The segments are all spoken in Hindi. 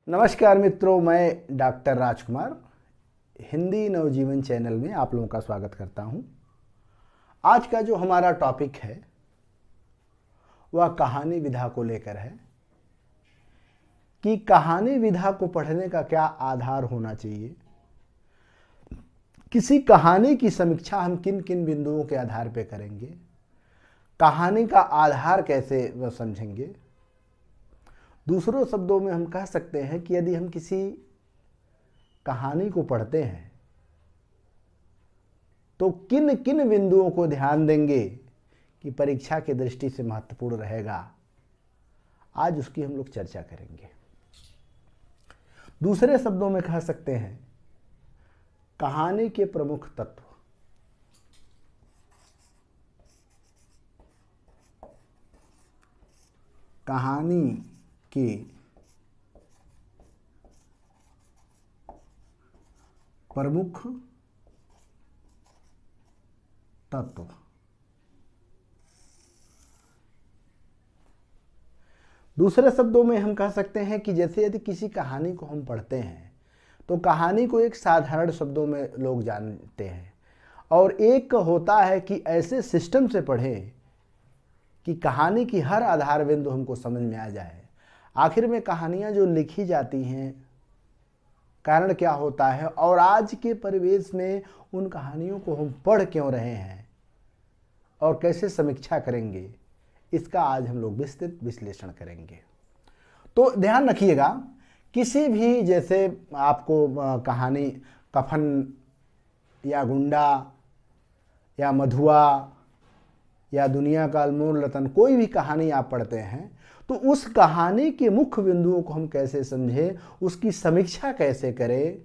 नमस्कार मित्रों, मैं डॉक्टर राजकुमार हिंदी नवजीवन चैनल में आप लोगों का स्वागत करता हूं। आज का जो हमारा टॉपिक है वह कहानी विधा को लेकर है कि कहानी विधा को पढ़ने का क्या आधार होना चाहिए। किसी कहानी की समीक्षा हम किन किन बिंदुओं के आधार पर करेंगे, कहानी का आधार कैसे वह समझेंगे। दूसरों शब्दों में हम कह सकते हैं कि यदि हम किसी कहानी को पढ़ते हैं तो किन किन बिंदुओं को ध्यान देंगे कि परीक्षा की दृष्टि से महत्वपूर्ण रहेगा, आज उसकी हम लोग चर्चा करेंगे। दूसरे शब्दों में कह सकते हैं कहानी के प्रमुख तत्व। कहानी के प्रमुख तत्व। दूसरे शब्दों में हम कह सकते हैं कि जैसे यदि किसी कहानी को हम पढ़ते हैं तो कहानी को एक साधारण शब्दों में लोग जानते हैं, और एक होता है कि ऐसे सिस्टम से पढ़ें कि कहानी की हर आधार बिंदु हमको समझ में आ जाए। आखिर में कहानियाँ जो लिखी जाती हैं, कारण क्या होता है और आज के परिवेश में उन कहानियों को हम पढ़ क्यों रहे हैं और कैसे समीक्षा करेंगे, इसका आज हम लोग विस्तृत विश्लेषण करेंगे। तो ध्यान रखिएगा, किसी भी जैसे आपको कहानी कफन या गुंडा या मधुआ या दुनिया का अनमोल रतन, कोई भी कहानी आप पढ़ते हैं तो उस कहानी के मुख्य बिंदुओं को हम कैसे समझें, उसकी समीक्षा कैसे करें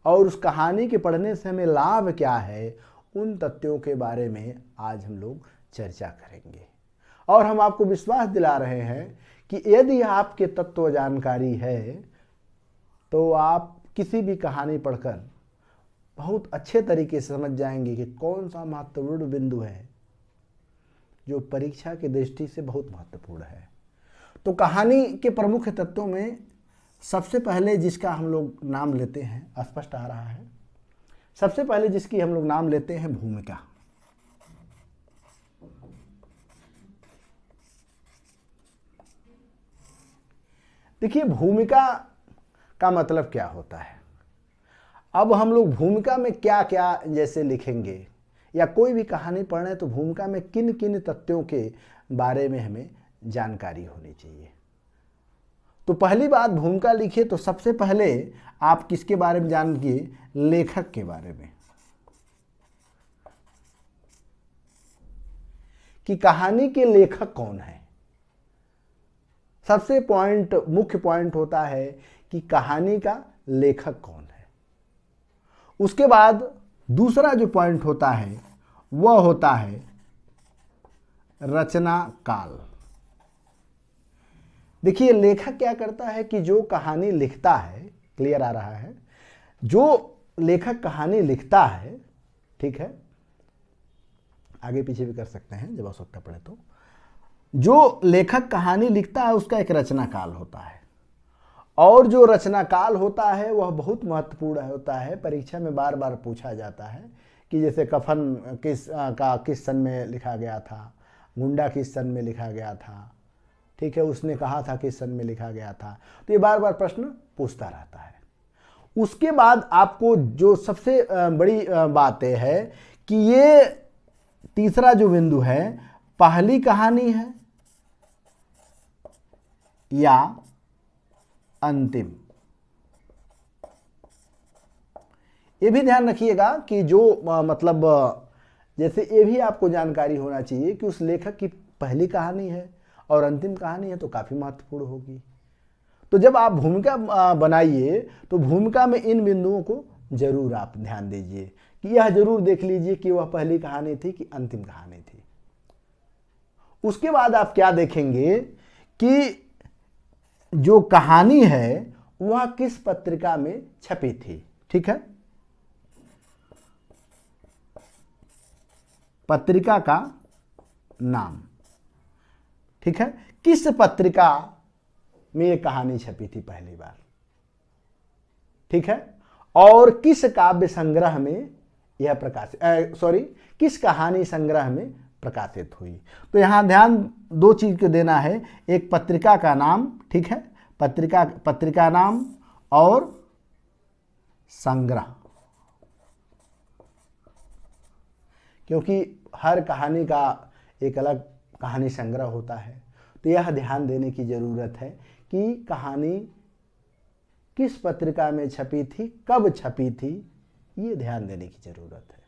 और उस कहानी के पढ़ने से हमें लाभ क्या है, उन तथ्यों के बारे में आज हम लोग चर्चा करेंगे। और हम आपको विश्वास दिला रहे हैं कि यदि आपके तत्व जानकारी है तो आप किसी भी कहानी पढ़कर बहुत अच्छे तरीके से समझ जाएंगे कि कौन सा महत्वपूर्ण बिंदु है जो परीक्षा की दृष्टि से बहुत महत्वपूर्ण है। तो कहानी के प्रमुख तत्वों में सबसे पहले जिसका हम लोग नाम लेते हैं, स्पष्ट आ रहा है, सबसे पहले जिसकी हम लोग नाम लेते हैं भूमिका। देखिए, भूमिका का मतलब क्या होता है। अब हम लोग भूमिका में क्या क्या जैसे लिखेंगे या कोई भी कहानी पढ़ रहे हैं तो भूमिका में किन किन तथ्यों के बारे में हमें जानकारी होनी चाहिए। तो पहली बात, भूमिका लिखिए तो सबसे पहले आप किसके बारे में जानिए, लेखक के बारे में, कि कहानी के लेखक कौन है। सबसे मुख्य पॉइंट होता है कि कहानी का लेखक कौन है। उसके बाद दूसरा जो पॉइंट होता है वह होता है रचना काल। देखिए, लेखक क्या करता है कि जो कहानी लिखता है, क्लियर आ रहा है, जो लेखक कहानी लिखता है, ठीक है, आगे पीछे भी कर सकते हैं जब आवश्यकता पड़े तो, जो लेखक कहानी लिखता है उसका एक रचना काल होता है, और जो रचना काल होता है वह बहुत महत्वपूर्ण होता है। परीक्षा में बार बार पूछा जाता है कि जैसे कफन किस सन में लिखा गया था, गुंडा किस सन में लिखा गया था, ठीक है, उसने कहा था किस सन में लिखा गया था। तो ये बार बार प्रश्न पूछता रहता है। उसके बाद आपको जो सबसे बड़ी बात है कि ये तीसरा जो बिंदु है, पहली कहानी है या अंतिम। ये भी ध्यान रखिएगा कि जो मतलब जैसे ये भी आपको जानकारी होना चाहिए कि उस लेखक की पहली कहानी है और अंतिम कहानी है तो काफ़ी महत्वपूर्ण होगी। तो जब आप भूमिका बनाइए तो भूमिका में इन बिंदुओं को जरूर आप ध्यान दीजिए कि यह जरूर देख लीजिए कि वह पहली कहानी थी कि अंतिम कहानी थी। उसके बाद आप क्या देखेंगे कि जो कहानी है वह किस पत्रिका में छपी थी, ठीक है, पत्रिका का नाम, ठीक है, किस पत्रिका में ये कहानी छपी थी पहली बार। ठीक है, और किस काव्य संग्रह में यह प्रकाशित किस कहानी संग्रह में प्रकाशित हुई। तो यहां ध्यान दो चीज को देना है, एक पत्रिका का नाम, ठीक है, पत्रिका नाम और संग्रह, क्योंकि हर कहानी का एक अलग कहानी संग्रह होता है। तो यह ध्यान देने की जरूरत है कि कहानी किस पत्रिका में छपी थी, कब छपी थी, ये ध्यान देने की जरूरत है।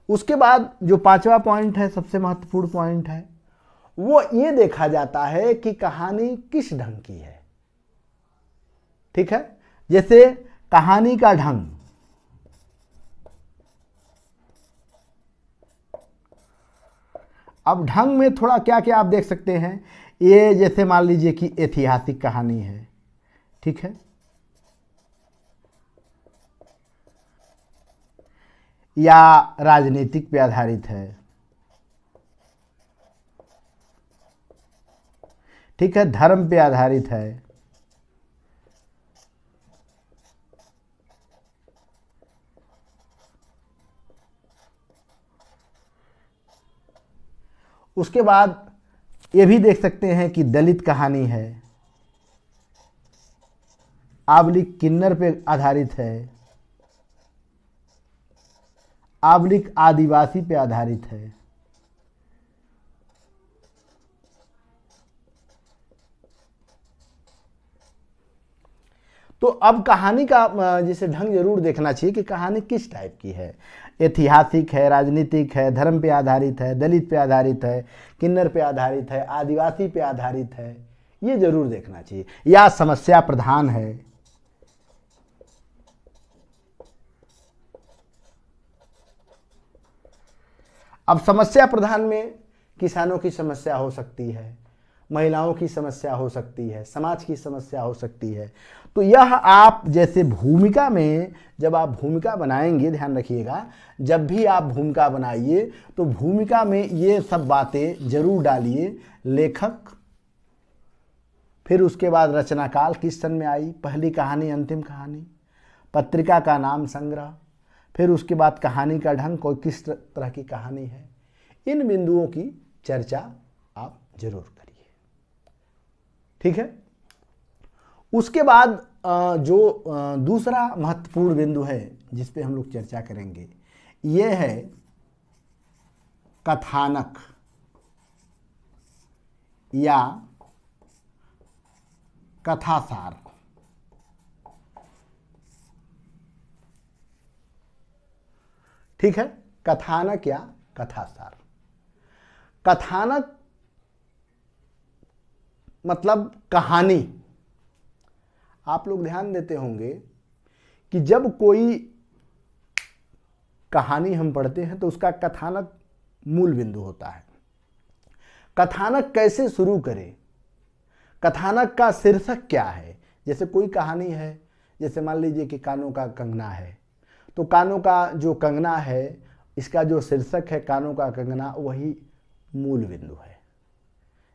उसके बाद जो पांचवा पॉइंट है, सबसे महत्वपूर्ण पॉइंट है, वो ये देखा जाता है कि कहानी किस ढंग की है। ठीक है, जैसे कहानी का ढंग, अब ढंग में थोड़ा क्या क्या आप देख सकते हैं। ये जैसे मान लीजिए कि ऐतिहासिक कहानी है, ठीक है, या राजनीतिक पे आधारित है, ठीक है, धर्म पे आधारित है, उसके बाद ये भी देख सकते हैं कि दलित कहानी है, आबलिक किन्नर पे आधारित है, आबलिक आदिवासी पे आधारित है। तो अब कहानी का जिसे ढंग जरूर देखना चाहिए कि कहानी किस टाइप की है, ऐतिहासिक है, राजनीतिक है, धर्म पे आधारित है, दलित पे आधारित है, किन्नर पे आधारित है, आदिवासी पे आधारित है, ये जरूर देखना चाहिए, या समस्या प्रधान है। अब समस्या प्रधान में किसानों की समस्या हो सकती है, महिलाओं की समस्या हो सकती है, समाज की समस्या हो सकती है। तो यह आप जैसे भूमिका में, जब आप भूमिका बनाएंगे, ध्यान रखिएगा, जब भी आप भूमिका बनाइए तो भूमिका में ये सब बातें जरूर डालिए। लेखक, फिर उसके बाद रचनाकाल किस सन में आई, पहली कहानी, अंतिम कहानी, पत्रिका का नाम, संग्रह, फिर उसके बाद कहानी का ढंग, कोई किस तरह की कहानी है। इन बिंदुओं की चर्चा आप जरूर करिए, ठीक है। उसके बाद जो दूसरा महत्वपूर्ण बिंदु है जिस पे हम लोग चर्चा करेंगे, ये है कथानक या कथासार। ठीक है, कथानक या कथासार। कथानक मतलब कहानी। आप लोग ध्यान देते होंगे कि जब कोई कहानी हम पढ़ते हैं तो उसका कथानक मूल बिंदु होता है। कथानक कैसे शुरू करें, कथानक का शीर्षक क्या है। जैसे कोई कहानी है, जैसे मान लीजिए कि कानों का कंगना है, तो कानों का जो कंगना है, इसका जो शीर्षक है कानों का कंगना, वही मूल बिंदु है।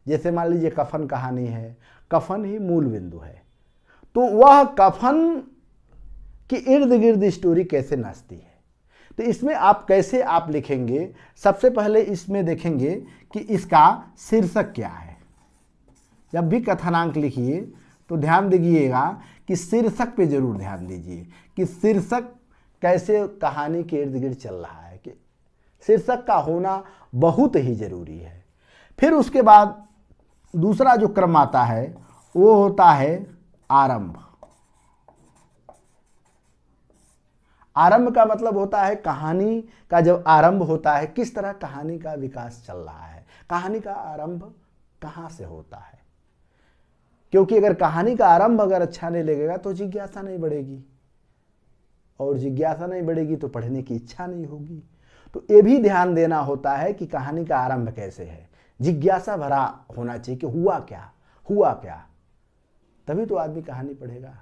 जैसे मान लीजिए कफन कहानी है, कफन ही मूल बिंदु है। तो वह कफन के इर्द गिर्द स्टोरी कैसे नाचती है, तो इसमें आप कैसे आप लिखेंगे। सबसे पहले इसमें देखेंगे कि इसका शीर्षक क्या है। जब भी कथानक लिखिए तो ध्यान दीजिएगा कि शीर्षक पे जरूर ध्यान दीजिए कि शीर्षक कैसे कहानी के इर्द गिर्द चल रहा है, कि शीर्षक का होना बहुत ही जरूरी है। फिर उसके बाद दूसरा जो क्रम आता है वो होता है आरंभ। आरंभ का मतलब होता है कहानी का जब आरंभ होता है, किस तरह कहानी का विकास चल रहा है, कहानी का आरंभ कहां से होता है। क्योंकि अगर कहानी का आरंभ अगर अच्छा नहीं लगेगा तो जिज्ञासा नहीं बढ़ेगी, और जिज्ञासा नहीं बढ़ेगी तो पढ़ने की इच्छा नहीं होगी। तो ये भी ध्यान देना होता है कि कहानी का आरंभ कैसे है, जिज्ञासा भरा होना चाहिए कि हुआ क्या, हुआ क्या, तभी तो आदमी कहानी पढ़ेगा।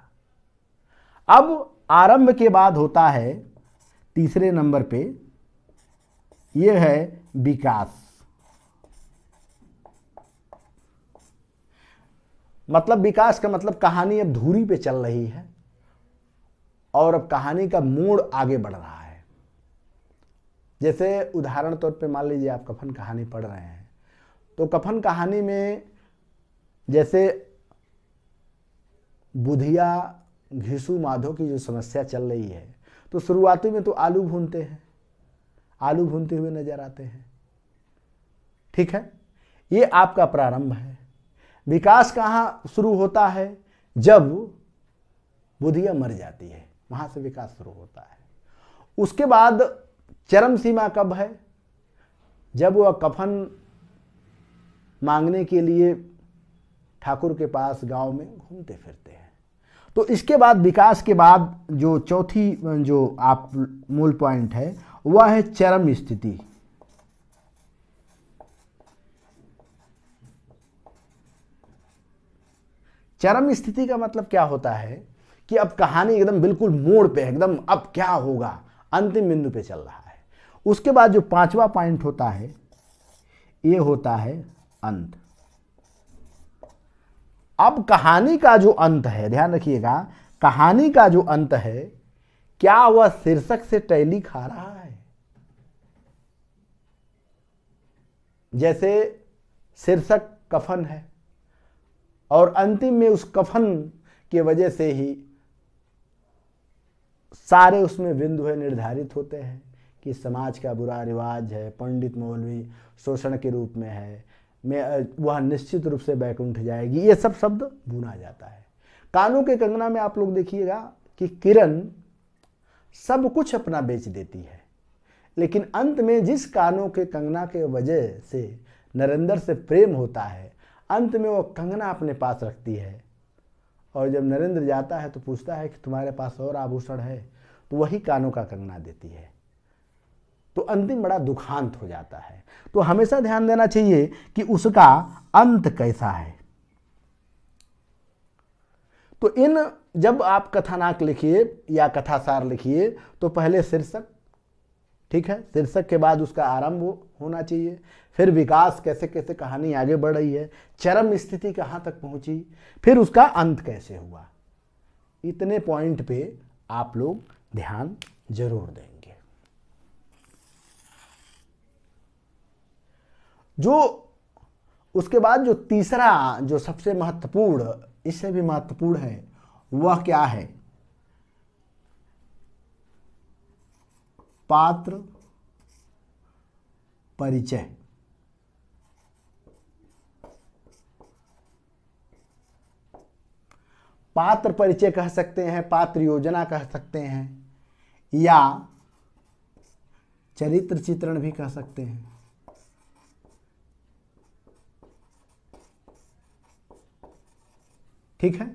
अब आरंभ के बाद होता है तीसरे नंबर पे, यह है विकास। मतलब विकास का मतलब कहानी अब धुरी पे चल रही है और अब कहानी का मोड़ आगे बढ़ रहा है। जैसे उदाहरण तौर पे मान लीजिए आप कफन कहानी पढ़ रहे हैं, तो कफन कहानी में जैसे बुधिया घिसू माधो की जो समस्या चल रही है, तो शुरुआती में तो आलू भूनते हैं, आलू भूनते हुए नजर आते हैं, ठीक है। ये आपका प्रारंभ है। विकास कहाँ शुरू होता है? जब बुधिया मर जाती है, वहां से विकास शुरू होता है। उसके बाद चरम सीमा कब है? जब वह कफन मांगने के लिए ठाकुर के पास गांव में घूमते फिरते हैं। तो इसके बाद विकास के बाद जो चौथी जो आप मूल पॉइंट है वह है चरम स्थिति। चरम स्थिति का मतलब क्या होता है कि अब कहानी एकदम बिल्कुल मोड़ पे, एकदम अब क्या होगा, अंतिम बिंदु पे चल रहा है। उसके बाद जो पांचवा पॉइंट होता है ये होता है अंत। अब कहानी का जो अंत है, ध्यान रखिएगा, कहानी का जो अंत है, क्या वह शीर्षक से टैली खा रहा है? जैसे शीर्षक कफन है और अंतिम में उस कफन की वजह से ही सारे उसमें बिंदु है निर्धारित होते हैं कि समाज का बुरा रिवाज है, पंडित मौलवी शोषण के रूप में है, वह निश्चित रूप से बैकुंठ जाएगी, ये सब शब्द भुना जाता है। कानों के कंगना में आप लोग देखिएगा कि किरण सब कुछ अपना बेच देती है, लेकिन अंत में जिस कानों के कंगना के वजह से नरेंद्र से प्रेम होता है, अंत में वो कंगना अपने पास रखती है। और जब नरेंद्र जाता है तो पूछता है कि तुम्हारे पास और आभूषण है, तो वही कानों का कंगना देती है। तो अंतिम बड़ा दुखांत हो जाता है। तो हमेशा ध्यान देना चाहिए कि उसका अंत कैसा है। तो इन जब आप कथानक लिखिए या कथासार लिखिए तो पहले शीर्षक, ठीक है, शीर्षक के बाद उसका आरंभ होना चाहिए, फिर विकास कैसे कैसे कहानी आगे बढ़ रही है, चरम स्थिति कहाँ तक पहुंची, फिर उसका अंत कैसे हुआ। इतने पॉइंट पे आप लोग ध्यान जरूर देंगे। जो उसके बाद जो तीसरा, जो सबसे महत्वपूर्ण, इससे भी महत्वपूर्ण है, वह क्या है? पात्र परिचय। पात्र परिचय कह सकते हैं, पात्र योजना कह सकते हैं, या चरित्र चित्रण भी कह सकते हैं। ठीक है,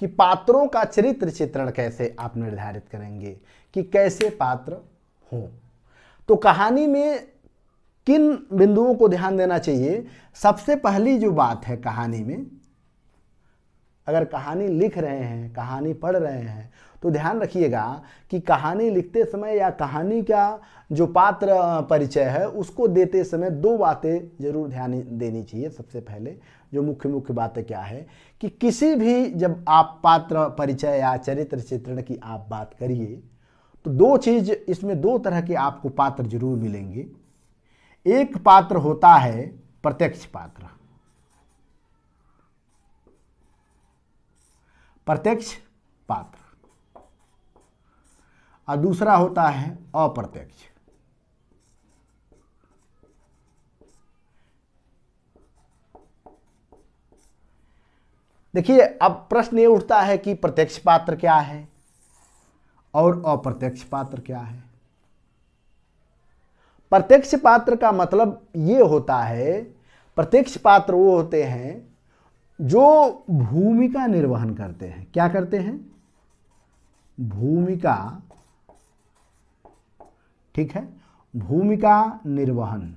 कि पात्रों का चरित्र चित्रण कैसे आप निर्धारित करेंगे कि कैसे पात्र हों। तो कहानी में किन बिंदुओं को ध्यान देना चाहिए? सबसे पहली जो बात है कहानी में, अगर कहानी लिख रहे हैं, कहानी पढ़ रहे हैं, तो ध्यान रखिएगा कि कहानी लिखते समय या कहानी का जो पात्र परिचय है उसको देते समय दो बातें जरूर ध्यान देनी चाहिए। सबसे पहले जो मुख्य बातें क्या है कि किसी भी जब आप पात्र परिचय या चरित्र चित्रण की आप बात करिए तो दो चीज इसमें, दो तरह के आपको पात्र जरूर मिलेंगे। एक पात्र होता है प्रत्यक्ष पात्र, प्रत्यक्ष पात्र, और दूसरा होता है अप्रत्यक्ष। देखिए, अब प्रश्न ये उठता है कि प्रत्यक्ष पात्र क्या है और अप्रत्यक्ष पात्र क्या है। प्रत्यक्ष पात्र का मतलब ये होता है, प्रत्यक्ष पात्र वो होते हैं जो भूमिका निर्वहन करते हैं। क्या करते हैं? भूमिका, ठीक है, भूमिका निर्वहन।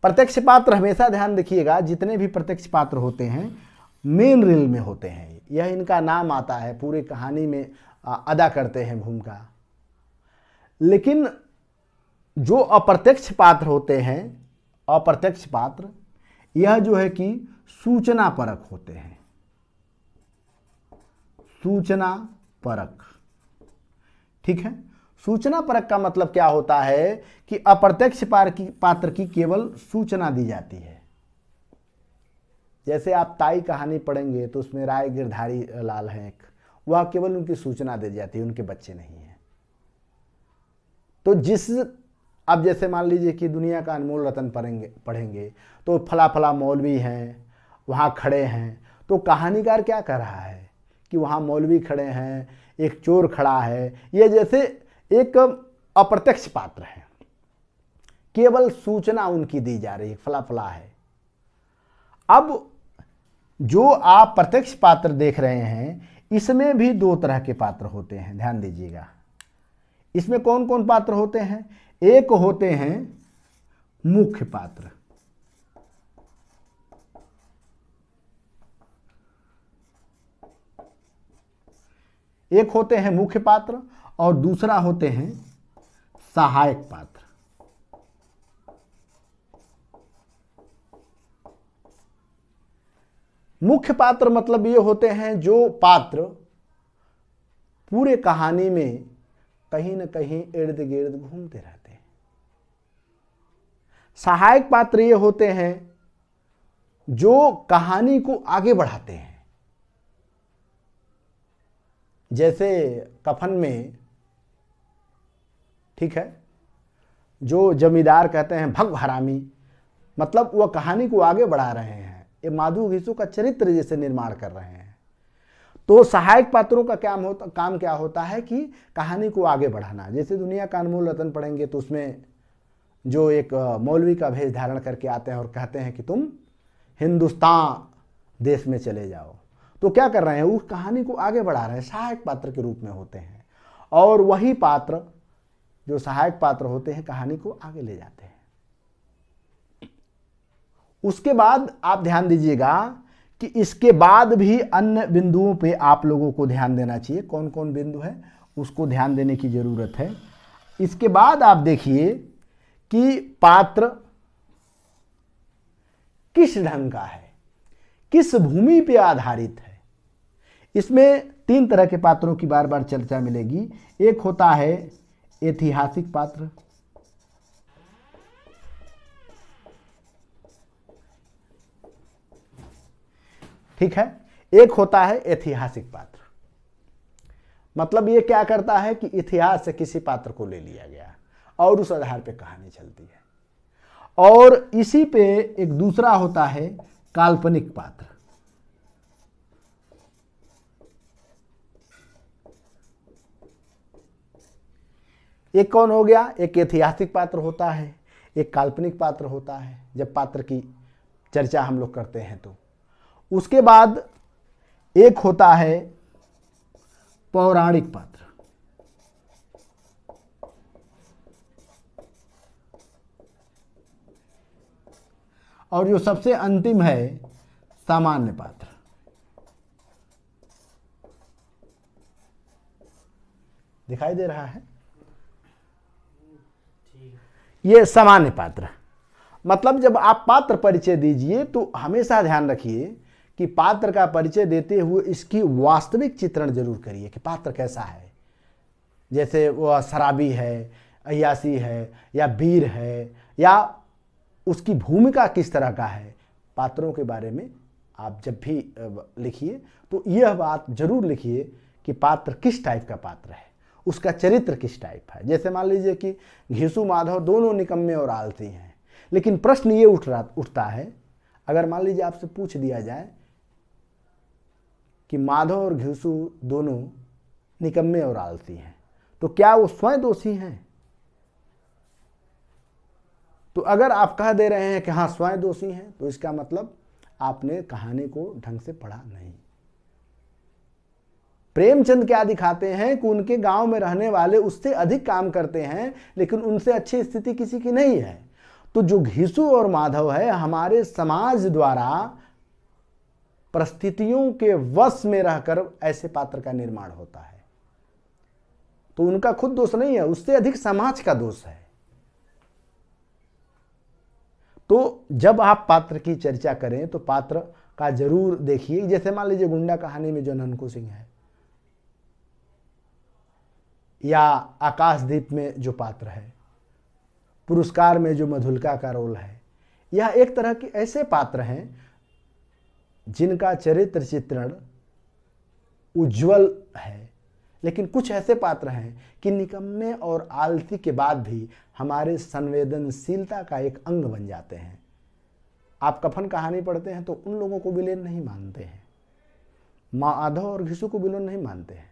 प्रत्यक्ष पात्र हमेशा ध्यान रखिएगा, जितने भी प्रत्यक्ष पात्र होते हैं मेन रील में होते हैं, यह इनका नाम आता है, पूरी कहानी में अदा करते हैं भूमिका। लेकिन जो अप्रत्यक्ष पात्र होते हैं, अप्रत्यक्ष पात्र, यह जो है कि सूचना परक होते हैं। सूचना परक। ठीक है, सूचना परक का मतलब क्या होता है कि अप्रत्यक्ष पात्र की केवल सूचना दी जाती है। जैसे आप ताई कहानी पढ़ेंगे तो उसमें राय गिरधारी लाल है एक, वह केवल उनकी सूचना दे जाती है, उनके बच्चे नहीं हैं। तो अब जैसे मान लीजिए कि दुनिया का अनमोल रतन पढ़ेंगे तो फला फला मौलवी हैं, वहाँ खड़े हैं, तो कहानीकार क्या कर रहा है कि वहाँ मौलवी खड़े हैं, एक चोर खड़ा है, ये जैसे एक अप्रत्यक्ष पात्र है, केवल सूचना उनकी दी जा रही है, फला फला है। अब जो आप प्रत्यक्ष पात्र देख रहे हैं इसमें भी दो तरह के पात्र होते हैं, ध्यान दीजिएगा। इसमें कौन कौन पात्र होते हैं? एक होते हैं मुख्य पात्र, एक होते हैं मुख्य पात्र और दूसरा होते हैं सहायक पात्र। मुख्य पात्र मतलब ये होते हैं जो पात्र पूरे कहानी में कहीं न कहीं इर्द गिर्द घूमते रहते हैं। सहायक पात्र ये होते हैं जो कहानी को आगे बढ़ाते हैं। जैसे कफन में, ठीक है, जो जमींदार कहते हैं भग हरामी, मतलब वह कहानी को आगे बढ़ा रहे हैं, ये माधु घिसू का चरित्र जैसे निर्माण कर रहे हैं। तो सहायक पात्रों का काम क्या होता है कि कहानी को आगे बढ़ाना। जैसे दुनिया का अनमोल रतन पढ़ेंगे तो उसमें जो एक मौलवी का भेष धारण करके आते हैं और कहते हैं कि तुम हिंदुस्तान देश में चले जाओ, तो क्या कर रहे हैं, उस कहानी को आगे बढ़ा रहे हैं, सहायक पात्र के रूप में होते हैं। और वही पात्र जो सहायक पात्र होते हैं कहानी को आगे ले जाते हैं। उसके बाद आप ध्यान दीजिएगा कि इसके बाद भी अन्य बिंदुओं पे आप लोगों को ध्यान देना चाहिए। कौन कौन बिंदु है उसको ध्यान देने की जरूरत है। इसके बाद आप देखिए कि पात्र किस ढंग का है, किस भूमि पे आधारित है। इसमें तीन तरह के पात्रों की बार बार चर्चा मिलेगी। एक होता है ऐतिहासिक पात्र, ठीक है, एक होता है ऐतिहासिक पात्र। मतलब ये क्या करता है कि इतिहास से किसी पात्र को ले लिया गया और उस आधार पे कहानी चलती है। और इसी पे एक दूसरा होता है काल्पनिक पात्र। एक कौन हो गया, एक ऐतिहासिक पात्र होता है, एक काल्पनिक पात्र होता है जब पात्र की चर्चा हम लोग करते हैं तो। उसके बाद एक होता है पौराणिक पात्र। और जो सबसे अंतिम है सामान्य पात्र। दिखाई दे रहा है? ये सामान्य पात्र। मतलब जब आप पात्र परिचय दीजिए तो हमेशा ध्यान रखिए कि पात्र का परिचय देते हुए इसकी वास्तविक चित्रण जरूर करिए कि पात्र कैसा है। जैसे वह शराबी है, अय्यासी है, या वीर है, या उसकी भूमिका किस तरह का है। पात्रों के बारे में आप जब भी लिखिए तो यह बात जरूर लिखिए कि पात्र किस टाइप का पात्र है, उसका चरित्र किस टाइप है। जैसे मान लीजिए कि घिसू माधव दोनों निकम्मे और आलसी हैं, लेकिन प्रश्न ये उठता है, अगर मान लीजिए आपसे पूछ दिया जाए कि माधव और घिसू दोनों निकम्मे और आलसी हैं, तो क्या वो स्वयं दोषी हैं? तो अगर आप कह दे रहे हैं कि हाँ स्वयं दोषी हैं, तो इसका मतलब आपने कहानी को ढंग से पढ़ा नहीं। प्रेमचंद क्या दिखाते हैं कि उनके गांव में रहने वाले उससे अधिक काम करते हैं, लेकिन उनसे अच्छी स्थिति किसी की नहीं है। तो जो घिसू और माधव है, हमारे समाज द्वारा परिस्थितियों के वश में रहकर ऐसे पात्र का निर्माण होता है। तो उनका खुद दोष नहीं है, उससे अधिक समाज का दोष है। तो जब आप पात्र की चर्चा करें तो पात्र का जरूर देखिए। जैसे मान लीजिए गुंडा कहानी में जो ननकू सिंह है, या आकाशदीप में जो पात्र है, पुरस्कार में जो मधुलिका का रोल है, यह एक तरह के ऐसे पात्र हैं जिनका चरित्र चित्रण उज्जवल है। लेकिन कुछ ऐसे पात्र हैं कि निकम्मे और आलसी के बाद भी हमारे संवेदनशीलता का एक अंग बन जाते हैं। आप कफन कहानी पढ़ते हैं तो उन लोगों को विलेन नहीं मानते हैं, माधव और घिसू को विलेन नहीं मानते हैं।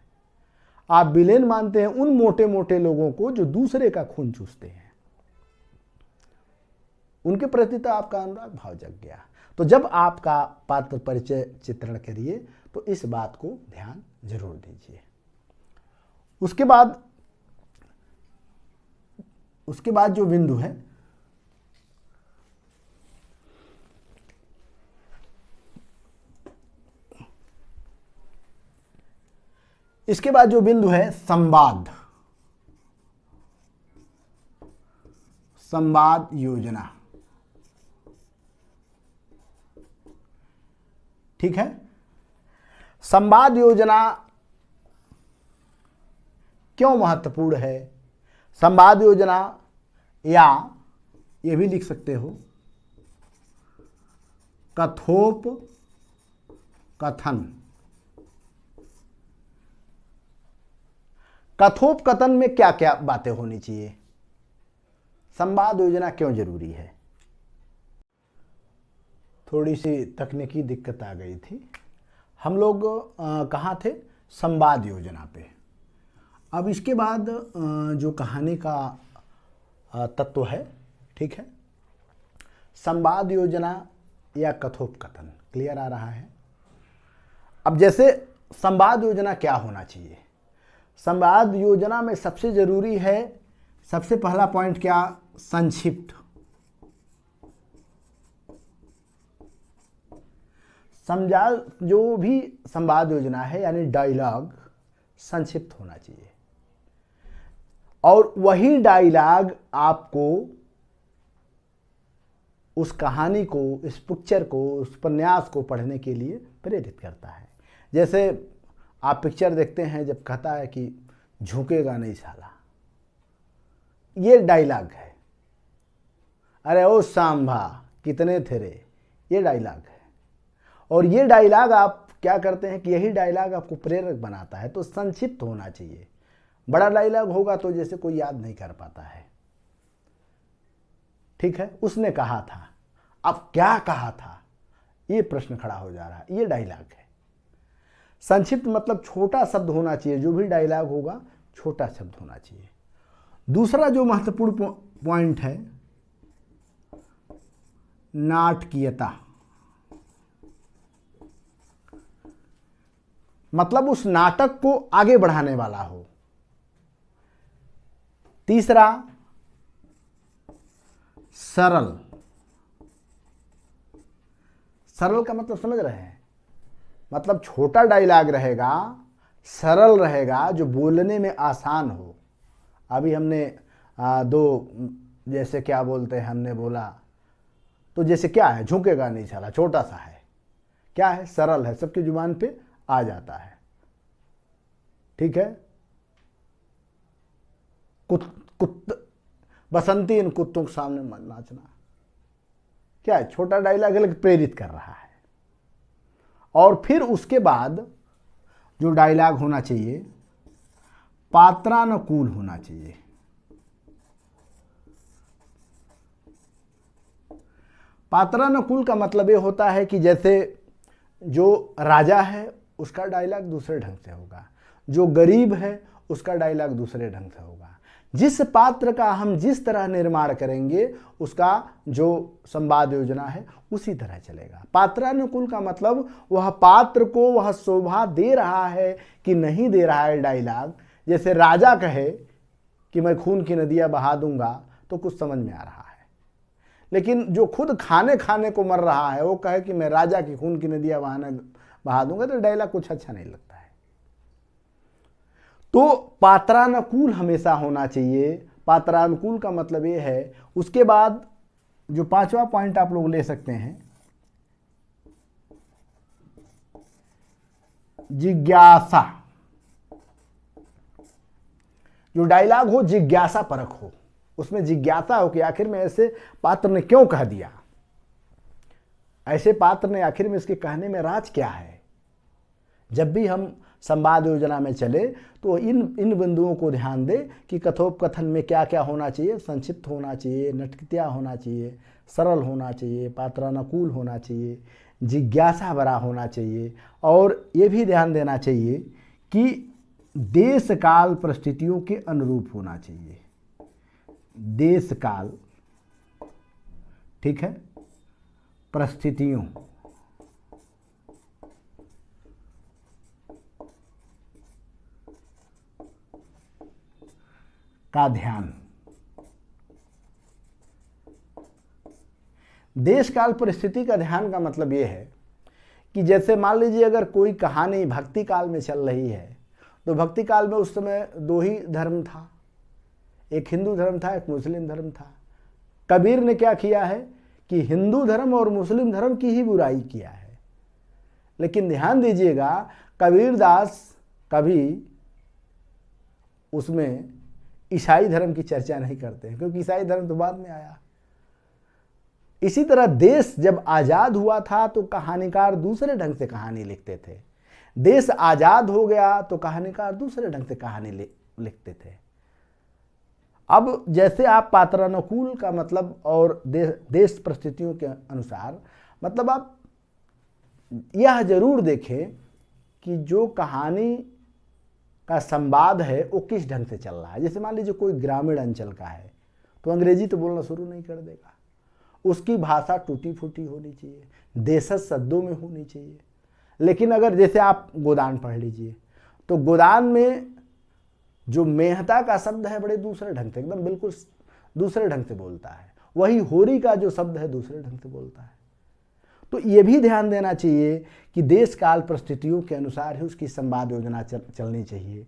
आप विलेन मानते हैं उन मोटे मोटे लोगों को जो दूसरे का खून चूसते हैं। उनके प्रति तो आपका अनुराग भाव जग गया। तो जब आपका पात्र परिचय चित्रण करिए तो इस बात को ध्यान जरूर दीजिए। उसके बाद जो बिंदु है, इसके बाद जो बिंदु है संवाद योजना। ठीक है, संवाद योजना क्यों महत्वपूर्ण है? संवाद योजना, या ये भी लिख सकते हो कथोप कथन। कथोपकथन में क्या क्या बातें होनी चाहिए? संवाद योजना क्यों जरूरी है? थोड़ी सी तकनीकी दिक्कत आ गई थी। हम लोग कहाँ थे? संवाद योजना पे। अब इसके बाद जो कहानी का तत्व है, ठीक है, संवाद योजना या कथोपकथन। क्लियर आ रहा है? अब जैसे संवाद योजना क्या होना चाहिए? संवाद योजना में सबसे जरूरी है, सबसे पहला पॉइंट क्या? संक्षिप्त। जो भी संवाद योजना है यानी डायलॉग संक्षिप्त होना चाहिए, और वही डायलॉग आपको उस कहानी को, इस पिक्चर को, उस उपन्यास को पढ़ने के लिए प्रेरित करता है। जैसे आप पिक्चर देखते हैं, जब कहता है कि झुकेगा नहीं साला, ये डायलॉग है। अरे ओ सांभा कितने थे रे, ये डायलॉग है। और ये डायलॉग आप क्या करते हैं कि यही डायलॉग आपको प्रेरक बनाता है। तो संक्षिप्त होना चाहिए। बड़ा डायलॉग होगा तो जैसे कोई याद नहीं कर पाता है। ठीक है, उसने कहा था, अब क्या कहा था, ये प्रश्न खड़ा हो जा रहा है। ये डायलॉग है। संक्षिप्त मतलब छोटा शब्द होना चाहिए। जो भी डायलॉग होगा छोटा शब्द होना चाहिए। दूसरा जो महत्वपूर्ण पॉइंट है, नाटकीयता। मतलब उस नाटक को आगे बढ़ाने वाला हो। तीसरा, सरल। सरल का मतलब समझ रहे हैं? मतलब छोटा डायलॉग रहेगा, सरल रहेगा, जो बोलने में आसान हो। अभी हमने जैसे क्या बोलते हैं, हमने बोला तो जैसे क्या है, झुकेगा नहीं साला, छोटा सा है, क्या है, सरल है, सबकी जुबान पे आ जाता है। ठीक है, बसंती इन कुत्तों के सामने नाचना, क्या है, छोटा डायलॉग है, प्रेरित कर रहा है। और फिर उसके बाद जो डायलॉग होना चाहिए, पात्रानुकूल होना चाहिए। पात्रानुकूल का मतलब ये होता है कि जैसे जो राजा है उसका डायलॉग दूसरे ढंग से होगा, जो गरीब है उसका डायलॉग दूसरे ढंग से होगा। जिस पात्र का हम जिस तरह निर्माण करेंगे उसका जो संवाद योजना है उसी तरह चलेगा। पात्रानुकूल का मतलब वह पात्र को वह शोभा दे रहा है कि नहीं दे रहा है डायलॉग। जैसे राजा कहे कि मैं खून की नदियां बहा दूंगा तो कुछ समझ में आ रहा है, लेकिन जो खुद खाने को मर रहा है वो कहे कि मैं राजा की खून की नदियां बहा दूंगा, तो डायलॉग कुछ अच्छा नहीं लगता है। तो पात्रानुकूल हमेशा होना चाहिए। पात्रानुकूल का मतलब ये है। उसके बाद जो पांचवा पॉइंट आप लोग ले सकते हैं, जिज्ञासा। जो डायलॉग हो जिज्ञासा परक हो, उसमें जिज्ञासा हो कि आखिर में ऐसे पात्र ने क्यों कह दिया, ऐसे पात्र ने आखिर में इसके कहने में राज क्या है। जब भी हम संवाद योजना में चले तो इन बिंदुओं को ध्यान दें कि कथोपकथन में क्या क्या होना चाहिए। संक्षिप्त होना चाहिए, नटकिया होना चाहिए, सरल होना चाहिए, पात्रानुकूल होना चाहिए, जिज्ञासा भरा होना चाहिए, और ये भी ध्यान देना चाहिए कि देश काल परिस्थितियों के अनुरूप होना चाहिए। देश काल, ठीक है, परिस्थितियों का ध्यान। देश काल परिस्थिति का ध्यान का मतलब यह है कि जैसे मान लीजिए अगर कोई कहानी भक्ति काल में चल रही है तो भक्ति काल में उस समय दो ही धर्म था, एक हिंदू धर्म था, एक मुस्लिम धर्म था। कबीर ने क्या किया है कि हिंदू धर्म और मुस्लिम धर्म की ही बुराई किया है। लेकिन ध्यान दीजिएगा कबीरदास कभी उसमें ईसाई धर्म की चर्चा नहीं करते हैं, क्योंकि ईसाई धर्म तो बाद में आया। इसी तरह देश जब आजाद हुआ था तो कहानीकार दूसरे ढंग से कहानी लिखते थे। देश आजाद हो गया तो कहानीकार दूसरे ढंग से कहानी लिखते थे। अब जैसे आप पात्रानुकूल का मतलब और देश परिस्थितियों के अनुसार, मतलब आप यह जरूर देखें कि जो कहानी का संवाद है वो किस ढंग से चल रहा है। जैसे मान लीजिए कोई ग्रामीण अंचल का है तो अंग्रेजी तो बोलना शुरू नहीं कर देगा, उसकी भाषा टूटी फूटी होनी चाहिए, देशज शब्दों में होनी चाहिए। लेकिन अगर जैसे आप गोदान पढ़ लीजिए तो गोदान में जो मेहता का शब्द है बड़े दूसरे ढंग से, एकदम बिल्कुल दूसरे ढंग से बोलता है। वही होरी का जो शब्द है दूसरे ढंग से बोलता है। तो ये भी ध्यान देना चाहिए कि देश काल परिस्थितियों के अनुसार ही उसकी संवाद योजना चलनी चाहिए।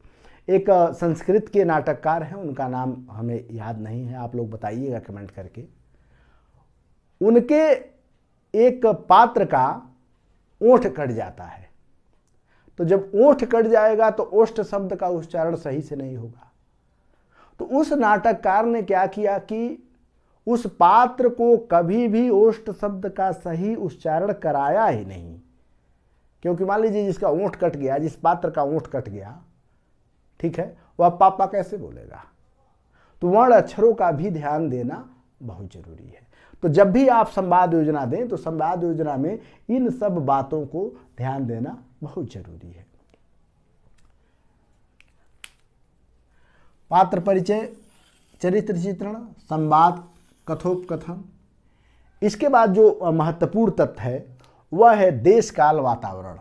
एक संस्कृत के नाटककार हैं, उनका नाम हमें याद नहीं है, आप लोग बताइएगा कमेंट करके। उनके एक पात्र का ओठ कट जाता है, तो जब ओठ कट जाएगा तो ओष्ठ शब्द का उच्चारण सही से नहीं होगा। तो उस नाटककार ने क्या किया कि उस पात्र को कभी भी ओष्ठ शब्द का सही उच्चारण कराया ही नहीं। क्योंकि मान लीजिए जिसका ओठ कट गया, जिस पात्र का ओठ कट गया, ठीक है, वह पापा कैसे बोलेगा। तो वर्ण अक्षरों का भी ध्यान देना बहुत जरूरी है। तो जब भी आप संवाद योजना दें तो संवाद योजना में इन सब बातों को ध्यान देना बहुत जरूरी है। पात्र परिचय, चरित्र चित्रण, संवाद, कथोपकथन। इसके बाद जो महत्वपूर्ण तथ्य है वह है देश काल वातावरण।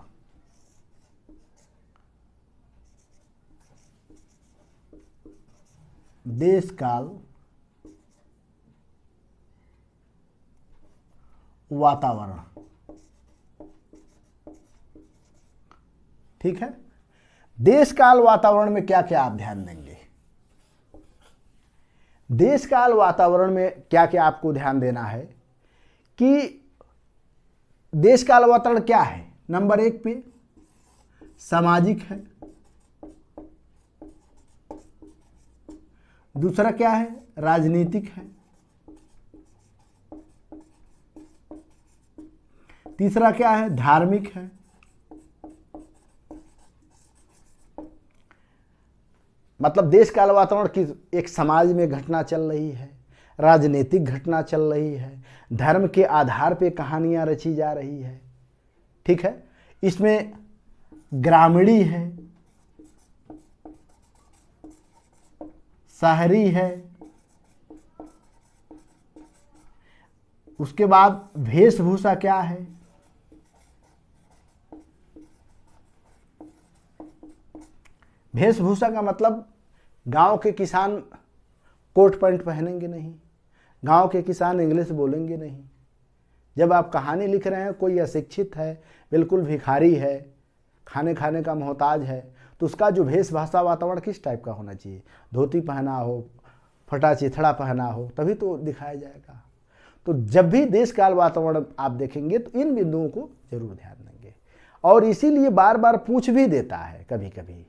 देश काल वातावरण, ठीक है। देश काल वातावरण में क्या क्या आप ध्यान देंगे। देश काल वातावरण में क्या क्या आपको ध्यान देना है कि देश काल वातावरण क्या है। नंबर 1 पे सामाजिक है, दूसरा क्या है, राजनीतिक है, तीसरा क्या है, धार्मिक है, मतलब देश काल वातावरण की एक समाज में घटना चल रही है, राजनीतिक घटना चल रही है, धर्म के आधार पे कहानियां रची जा रही है, ठीक है। इसमें ग्रामीणी है, शहरी है, उसके बाद वेशभूषा क्या है, वेशभूषा का मतलब गांव के किसान कोट पैंट पहनेंगे नहीं, गांव के किसान इंग्लिश बोलेंगे नहीं। जब आप कहानी लिख रहे हैं, कोई अशिक्षित है, बिल्कुल भिखारी है, खाने का मोहताज है, तो उसका जो वेशभूषा वातावरण किस टाइप का होना चाहिए। धोती पहना हो, फटा चिथड़ा पहना हो, तभी तो दिखाया जाएगा। तो जब भी देश काल वातावरण आप देखेंगे तो इन बिंदुओं को जरूर ध्यान देंगे। और इसीलिए बार बार पूछ भी देता है कभी कभी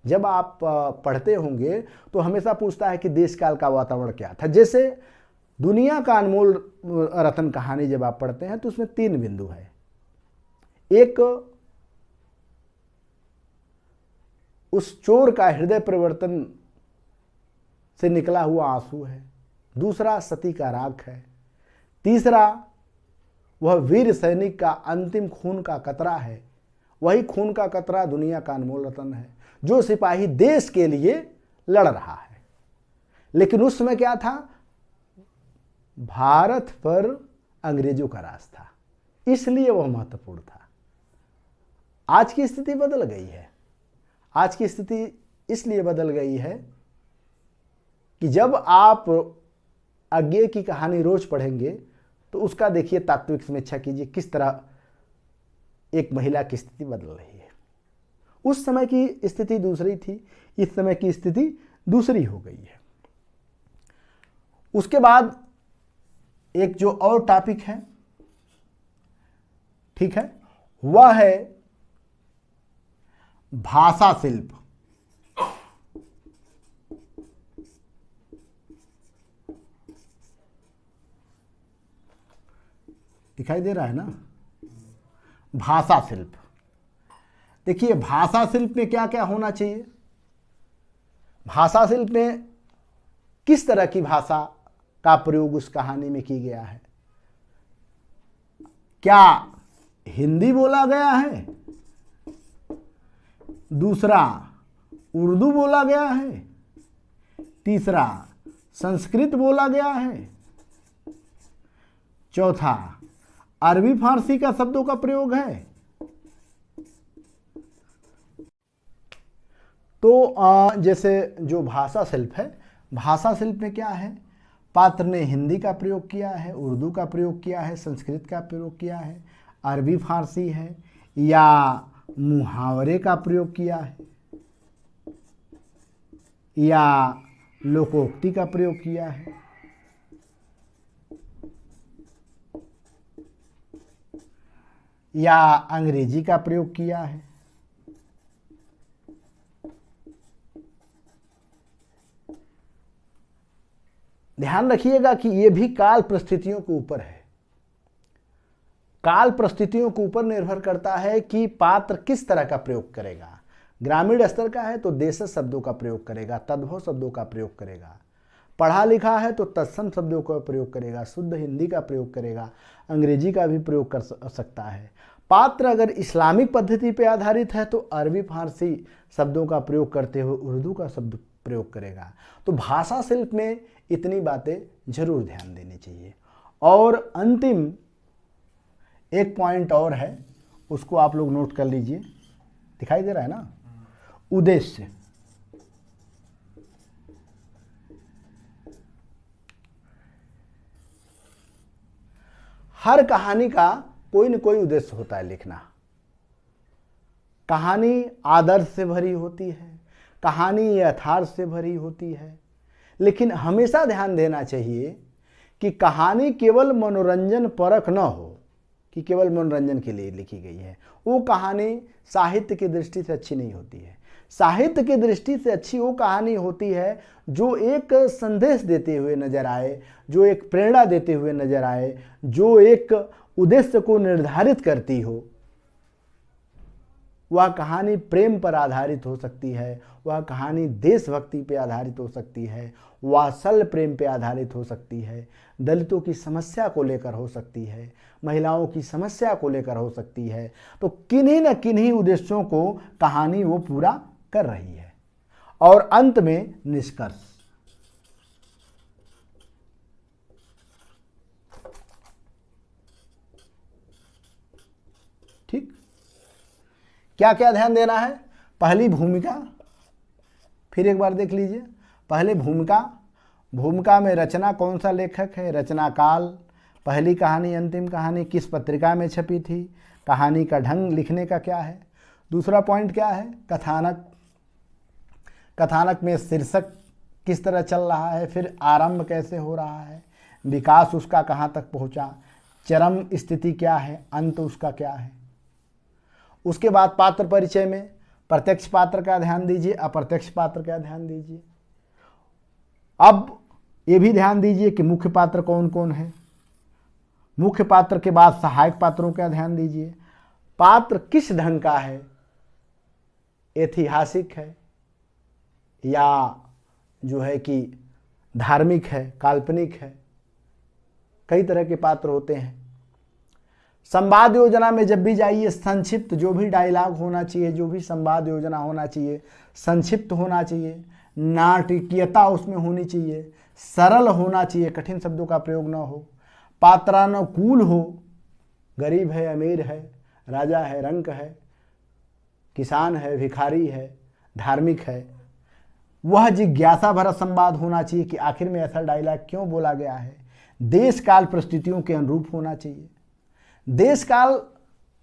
जब आप पढ़ते होंगे तो हमेशा पूछता है कि देश काल का वातावरण क्या था। जैसे दुनिया का अनमोल रत्न कहानी जब आप पढ़ते हैं तो उसमें 3 बिंदु है। एक, उस चोर का हृदय परिवर्तन से निकला हुआ आंसू है। दूसरा, सती का राग है। तीसरा, वह वीर सैनिक का अंतिम खून का कतरा है। वही खून का कतरा दुनिया का अनमोल रत्न है, जो सिपाही देश के लिए लड़ रहा है। लेकिन उस समय क्या था? भारत पर अंग्रेजों का राज था, इसलिए वह महत्वपूर्ण था। आज की स्थिति बदल गई है। आज की स्थिति इसलिए बदल गई है कि जब आप अज्ञेय की कहानी रोज पढ़ेंगे तो उसका देखिए तात्विक समीक्षा कीजिए, किस तरह एक महिला की स्थिति बदल रही है। उस समय की स्थिति दूसरी थी, इस समय की स्थिति दूसरी हो गई है। उसके बाद एक जो और टॉपिक है, ठीक है, वह है भाषा शिल्प। दिखाई दे रहा है ना? भाषा शिल्प। देखिए, भाषा शिल्प में क्या क्या होना चाहिए? भाषा शिल्प में किस तरह की भाषा का प्रयोग उस कहानी में की गया है? क्या हिंदी बोला गया है? दूसरा, उर्दू बोला गया है? तीसरा, संस्कृत बोला गया है? चौथा, अरबी फारसी का शब्दों का प्रयोग है? तो जैसे जो भाषा शिल्प है, भाषा शिल्प में क्या है? पात्र ने हिंदी का प्रयोग किया है, उर्दू का प्रयोग किया है, संस्कृत का प्रयोग किया है, अरबी फारसी है, या मुहावरे का प्रयोग किया है, या लोकोक्ति का प्रयोग किया है, या अंग्रेजी का प्रयोग किया है। ध्यान रखिएगा कि यह भी काल परिस्थितियों के ऊपर है। काल परिस्थितियों के ऊपर निर्भर करता है कि पात्र किस तरह का प्रयोग करेगा। ग्रामीण स्तर का है तो देशज शब्दों का प्रयोग करेगा, तद्भव शब्दों का प्रयोग करेगा। पढ़ा लिखा है तो तत्सम शब्दों का प्रयोग करेगा, शुद्ध हिंदी का प्रयोग करेगा, अंग्रेजी का भी प्रयोग कर सकता है। पात्र अगर इस्लामिक पद्धति पर आधारित है तो अरबी फारसी शब्दों का प्रयोग करते हुए उर्दू का शब्द प्रयोग करेगा। तो भाषा शिल्प में इतनी बातें जरूर ध्यान देनी चाहिए। और अंतिम एक पॉइंट और है, उसको आप लोग नोट कर लीजिए। दिखाई दे रहा है ना? उद्देश्य। हर कहानी का कोई न कोई उद्देश्य होता है लिखना। कहानी आदर्श से भरी होती है, कहानी यथार्थ से भरी होती है, लेकिन हमेशा ध्यान देना चाहिए कि कहानी केवल मनोरंजन परक न हो, कि केवल मनोरंजन के लिए लिखी गई है। वो कहानी साहित्य की दृष्टि से अच्छी नहीं होती है। साहित्य की दृष्टि से अच्छी वो कहानी होती है जो एक संदेश देते हुए नजर आए, जो एक प्रेरणा देते हुए नजर आए, जो एक उद्देश्य को निर्धारित करती हो। वह कहानी प्रेम पर आधारित हो सकती है, वह कहानी देशभक्ति पर आधारित हो सकती है, वात्सल्य प्रेम पर आधारित हो सकती है, दलितों की समस्या को लेकर हो सकती है, महिलाओं की समस्या को लेकर हो सकती है। तो किन्हीं न किन्हीं उद्देश्यों को कहानी वो पूरा कर रही है। और अंत में निष्कर्ष। ठीक, क्या क्या ध्यान देना है? पहली भूमिका, फिर एक बार देख लीजिए। पहले भूमिका, भूमिका में रचना, कौन सा लेखक है, रचना काल, पहली कहानी अंतिम कहानी किस पत्रिका में छपी थी, कहानी का ढंग लिखने का क्या है। दूसरा पॉइंट क्या है? कथानक, कथानक में शीर्षक किस तरह चल रहा है, फिर आरंभ कैसे हो रहा है, विकास उसका कहाँ तक पहुँचा, चरम स्थिति क्या है, अंत उसका क्या है। उसके बाद पात्र परिचय में प्रत्यक्ष पात्र का ध्यान दीजिए, अप्रत्यक्ष पात्र का ध्यान दीजिए। अब ये भी ध्यान दीजिए कि मुख्य पात्र कौन कौन है। मुख्य पात्र के बाद सहायक पात्रों का ध्यान दीजिए। पात्र किस ढंग का है, ऐतिहासिक है या जो है कि धार्मिक है, काल्पनिक है, कई तरह के पात्र होते हैं। संवाद योजना में जब भी जाइए, संक्षिप्त जो भी डायलॉग होना चाहिए, जो भी संवाद योजना होना चाहिए, संक्षिप्त होना चाहिए, नाटकीयता उसमें होनी चाहिए, सरल होना चाहिए, कठिन शब्दों का प्रयोग न हो, पात्रानुकूल हो, गरीब है, अमीर है, राजा है, रंक है, किसान है, भिखारी है, धार्मिक है, वह जिज्ञासा भरा संवाद होना चाहिए कि आखिर में ऐसा डायलॉग क्यों बोला गया है। देश काल परिस्थितियों के अनुरूप होना चाहिए। देश काल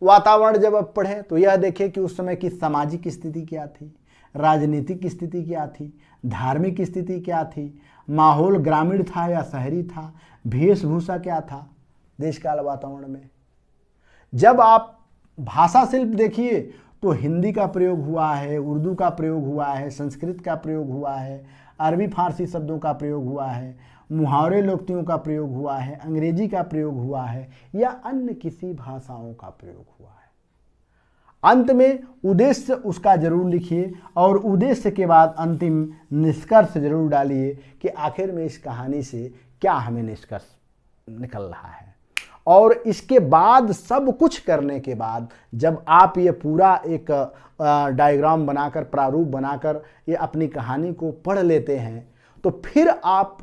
वातावरण जब आप पढ़ें तो यह देखें कि उस समय की सामाजिक स्थिति क्या थी, राजनीतिक स्थिति क्या थी, धार्मिक स्थिति क्या थी, माहौल ग्रामीण था या शहरी था, वेशभूषा क्या था देश काल वातावरण में। जब आप भाषा शिल्प देखिए तो हिंदी का प्रयोग हुआ है, उर्दू का प्रयोग हुआ है, संस्कृत का प्रयोग हुआ है, अरबी फारसी शब्दों का प्रयोग हुआ है, मुहावरे लोकोक्तियों का प्रयोग हुआ है, अंग्रेजी का प्रयोग हुआ है या अन्य किसी भाषाओं का प्रयोग हुआ है। अंत में उद्देश्य उसका जरूर लिखिए और उद्देश्य के बाद अंतिम निष्कर्ष जरूर डालिए कि आखिर में इस कहानी से क्या हमें निष्कर्ष निकल रहा है। और इसके बाद सब कुछ करने के बाद जब आप ये पूरा एक डायग्राम बनाकर, प्रारूप बनाकर ये अपनी कहानी को पढ़ लेते हैं तो फिर आप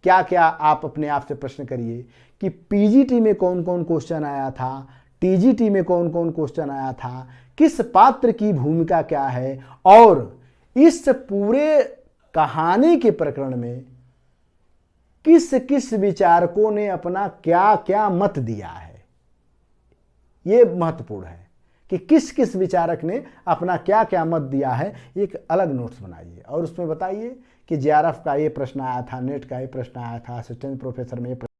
क्या क्या आप अपने आप से प्रश्न करिए कि पीजीटी में कौन कौन क्वेश्चन आया था, टीजीटी में कौन कौन क्वेश्चन आया था, किस पात्र की भूमिका क्या है और इस पूरे कहानी के प्रकरण में किस किस विचारकों ने अपना क्या क्या मत दिया है। ये महत्वपूर्ण है कि किस किस विचारक ने अपना क्या क्या मत दिया है। एक अलग नोट्स बनाइए और उसमें बताइए कि जेआरएफ का ये प्रश्न आया था, नेट का ये प्रश्न आया था, असिस्टेंट प्रोफेसर में ये